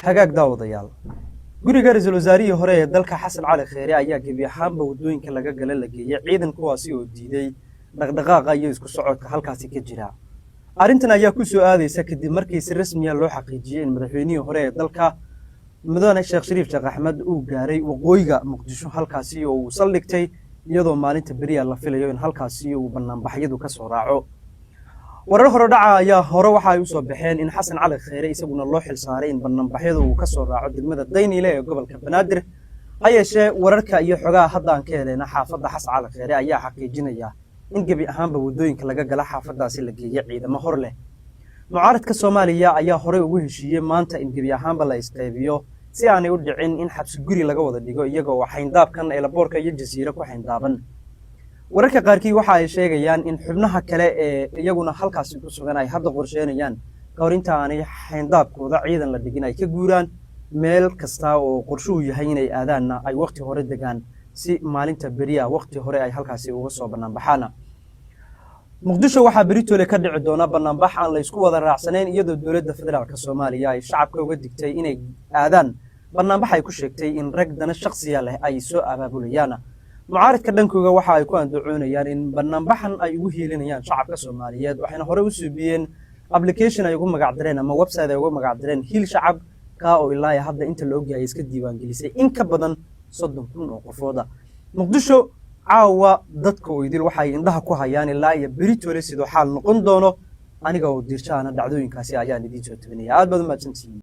hagaag daawadayaal guriga ra'iisul wasaarihii hore ee dalka Xasan Cali Kheyre ayaa gebi ahaanba wadooyinka laga galay la geeyay ciidan kuwaasi oo diiday dhaqdhaqaaqa iyo isku socodka halkaasi ka jira arrintan ayaa ku soo aadaysa kadib markii si rasmi ah loo xaqiijiyay in madaxweynihii hore ee dalka mudane Sheekh Shariif Sheekh Axmed uu gaaray waqooyiga Muqdisho halkaasi oo uu saldhigtay iyadoo maalinta beriya la filayo in halkaasi uu banaanbaxyadu ka soo raaco warar hore dhaca ayaa hore waxa ay u soo baxeen in Xasan Cali Kheyre isaguna loo xil saaray in banaanbaxyadu uu ka soo raaco degmada Daynile ee gobolka Banaadir ayay wararka iyo xogaha hadda aan ka heleyna xaafadda Xasan Cali Kheyre ayaa xaqiijinaya in gebi ahaanba wadooyinka laga gala xaafadaasi la geeyay ciidamo hor leh mucaaradka Soomaaliya ayaa hore ugu heshiiyay maanta in gebi ahaanba la isqeybiyo si aanay u dhicin in xabsi guri laga wada dhigo iyagoo waxayndaabkan ee laboorka iyo jasiiro ku xayndaaban wararka qaarkii waxa ay sheegayaan in xubnaha kale ee iyaguna halkaasi ku sugan ay hadda qorsheynayaan ka hor inta aanay xayndaabkooda ciidan la dhigin ay ka guuraan meel kasta oo qorshuhu yahay inay aadaanna ay waqti hore degaan si maalinta beriya waqti hore ay halkaasi uga soo banaanbaxaan muqdisho waxaa beritoole ka dhici doona banaanbax aan la isku wada raacsanayn iyadoo dowladda federaalka Soomaaliya ay shacabka uga digtay inay aadaan banaanbax ay ku sheegtay in rag dana shakhsiya leh ay soo abaabulayaan mucaaradka dhankooda waxa ay ku andacoonayaan in banaanbaxan ay ugu heelinayaan shacabka Soomaaliyeed waxayna hore u suubiyeen application ay ugu magac direen ama website ay ugu magac direen hil shacab ka oo ilaa hadda inta la ogyahay iska diiwaan gelisay in ka badan 30,000 oo qofooda muqdisho caawa dadka oo idil waxay indhaha ku hayaan ilaa iyo beritoole sidoo xaal noqon doono aniga oo diirshaana dhacdooyinkaasi ayaan idin soo tabinaya aad baad u mahadsantihiin